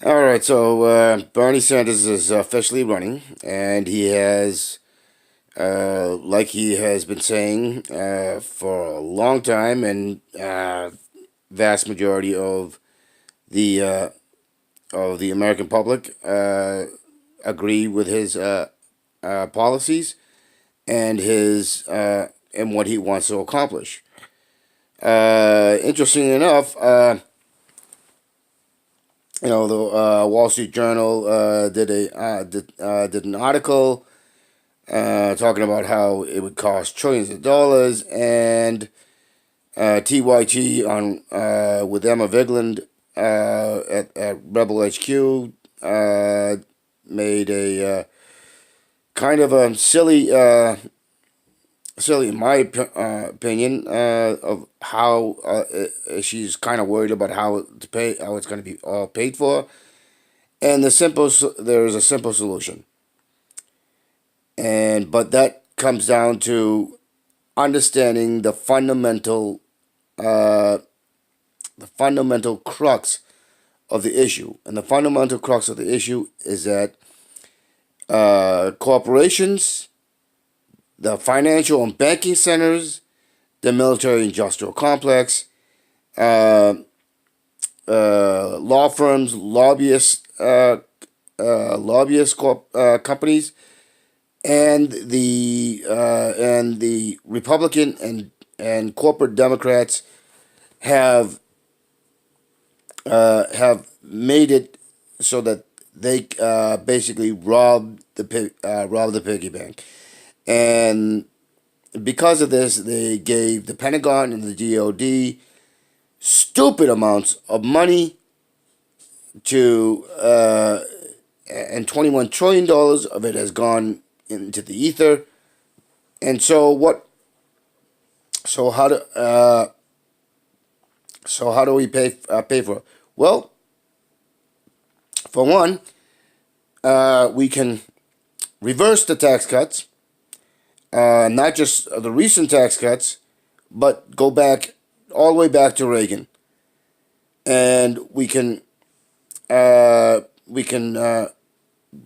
All right, so Bernie Sanders is officially running, and he has, like he has been saying for a long time, and vast majority of the American public agree with his policies and his and what he wants to accomplish. Interesting enough, the Wall Street Journal did an article talking about how it would cost trillions of dollars, and TYT on with Emma Vigland at Rebel HQ made a kind of a silly in my opinion of how she's kind of worried about how it's going to be all paid for, and there is a simple solution, but that comes down to understanding the fundamental crux of the issue. And the fundamental crux of the issue is that corporations, the financial and banking centers, the military industrial complex, law firms, companies, and the Republican and corporate Democrats have made it so that they basically rob the piggy bank, and because of this, they gave the Pentagon and the DoD stupid amounts of money to and $21 trillion of it has gone into the ether. And so what? So how do we pay for it? Well, for one, we can reverse the tax cuts, not just the recent tax cuts, but go back all the way back to Reagan, and we can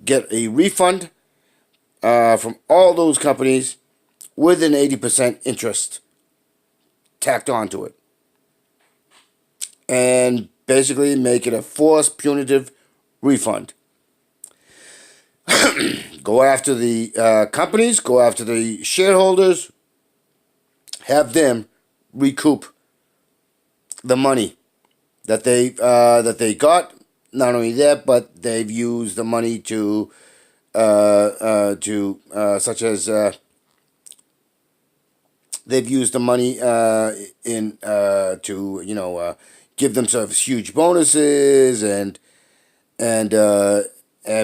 get a refund from all those companies with an 80% interest tacked onto it, and basically make it a forced punitive refund. Go after the companies, go after the shareholders, have them recoup the money that they got. Not only that, but they've used the money to such as they've used the money in to give themselves huge bonuses and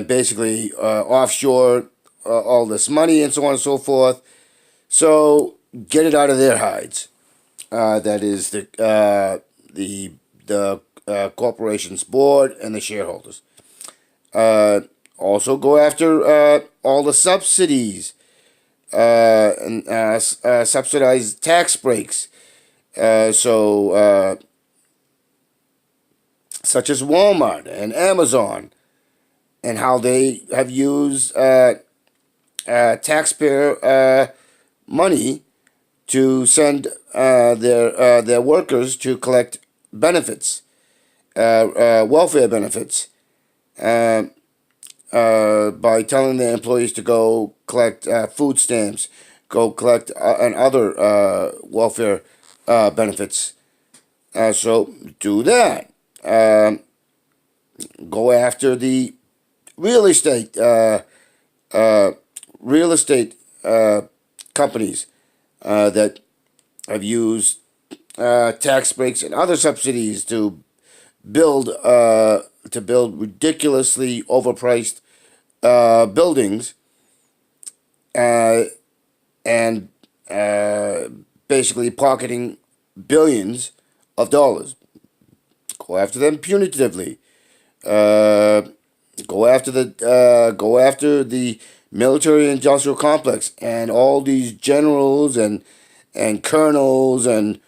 basically offshore all this money and so on and so forth. So get it out of their hides. That is the corporation's board and the shareholders. Also go after all the subsidies and subsidized tax breaks. Such as Walmart and Amazon, and how they have used taxpayer money to send their workers to collect benefits, welfare benefits, by telling their employees to go collect food stamps, go collect and other welfare benefits. So do that. Go after the real estate companies that have used tax breaks and other subsidies to build ridiculously overpriced buildings, and basically pocketing billions of dollars. Go after them punitively. Go after the military industrial complex and all these generals and colonels and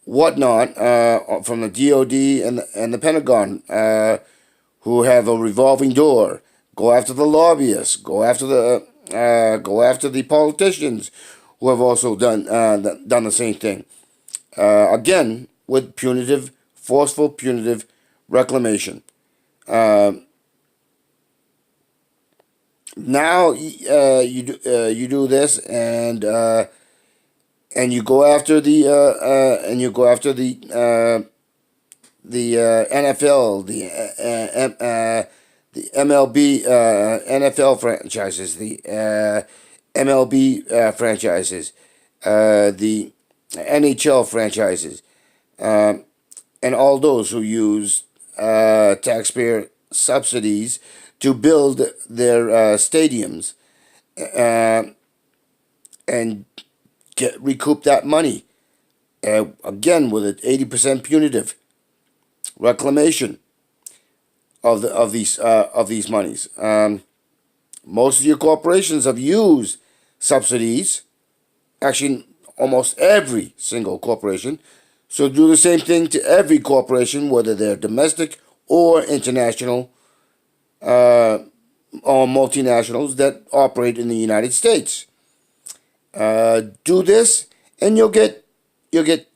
whatnot from the DoD and the Pentagon who have a revolving door. Go after the lobbyists. Go after the politicians who have also done the same thing. Again, with forceful punitive reclamation. Uh, Now you do this, and you go after the NFL, the MLB NFL franchises, the MLB franchises, the NHL franchises, and all those who use taxpayer subsidies to build their stadiums, uh, and recoup that money. Again, with an 80% punitive reclamation of these monies. Most of your corporations have used subsidies. Actually, almost every single corporation. So do the same thing to every corporation, whether they're domestic or international, or multinationals that operate in the United States. Do this, and you'll get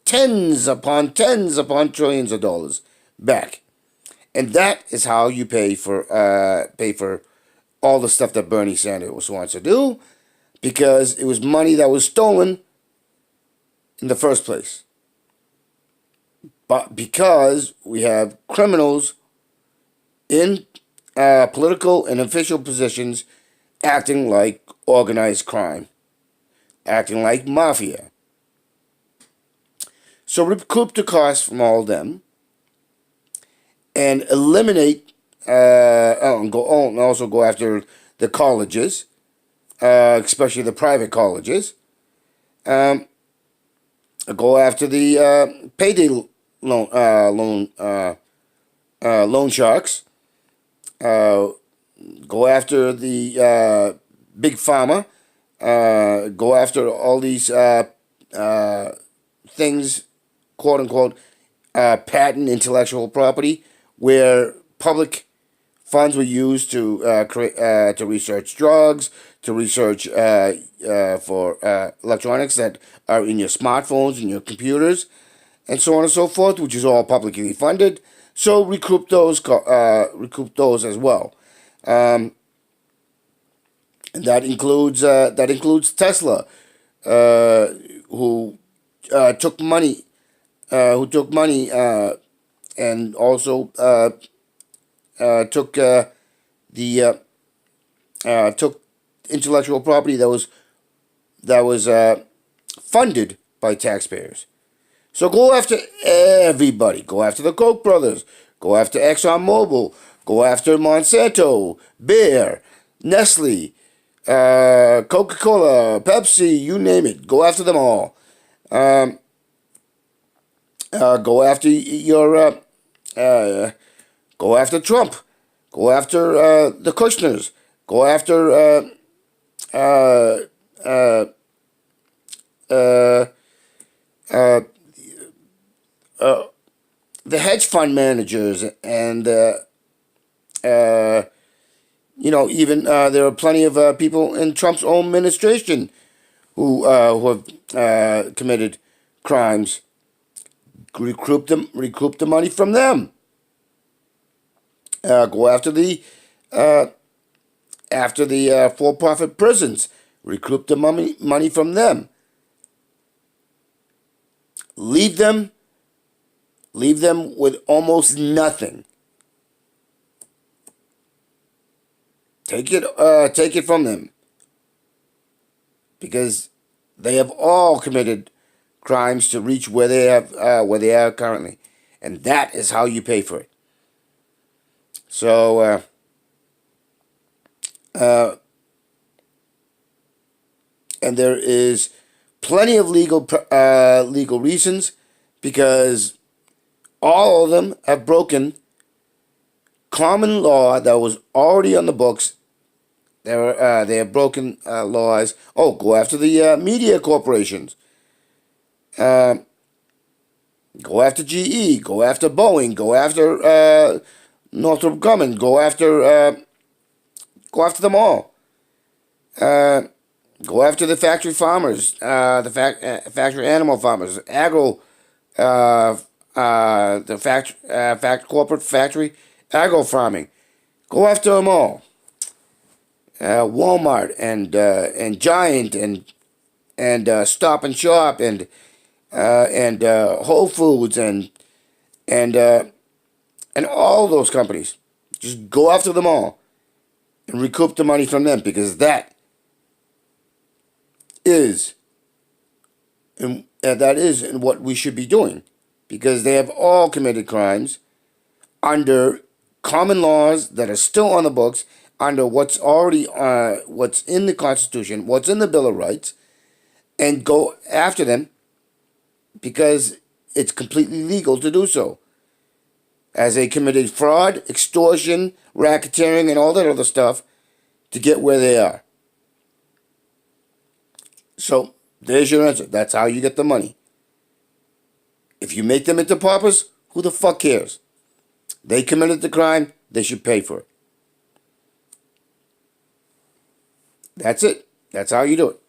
tens upon trillions of dollars back, and that is how you pay for all the stuff that Bernie Sanders wants to do, because it was money that was stolen in the first place. But because we have criminals in political and official positions acting like organized crime, acting like mafia. So recoup the costs from all of them and eliminate, and also go after the colleges, especially the private colleges. Go after the payday loan sharks. Go after the big pharma. Go after all these things, quote unquote, patent intellectual property, where public funds were used to to research drugs, to research for electronics that are in your smartphones and your computers, and so on and so forth, which is all publicly funded. So recoup those as well. And that includes Tesla, who took money, and also took took intellectual property that was funded by taxpayers. So go after everybody. Go after the Koch brothers. Go after ExxonMobil. Go after Monsanto, Bayer, Nestle, Coca-Cola, Pepsi, you name it. Go after them all. Go after go after Trump. Go after the Kushners. Go after the hedge fund managers, and even there are plenty of people in Trump's own administration who have committed crimes. Recoup the money from them. Go after the for-profit prisons. Recoup the money from them. Leave them with almost nothing. Take it from them, because they have all committed crimes to reach where they are currently, and that is how you pay for it. So, and there is plenty of legal reasons, because all of them have broken common law that was already on the books. They have broken laws. Oh, go after the media corporations. Go after GE. Go after Boeing. Go after Northrop Grumman. Go after them all. Uh, Go after the factory farmers, factory animal farmers, corporate factory agro farming. Go after them all. Walmart and Giant and Stop and Shop and Whole Foods and uh, and all those companies. Just go after them all and recoup the money from them, because is that is what we should be doing, because they have all committed crimes under common laws that are still on the books, under what's in the Constitution, what's in the Bill of Rights, and go after them because it's completely legal to do so, as they committed fraud, extortion, racketeering, and all that other stuff to get where they are. So there's your answer. That's how you get the money. If you make them into paupers, who the fuck cares? They committed the crime, they should pay for it. That's it. That's how you do it.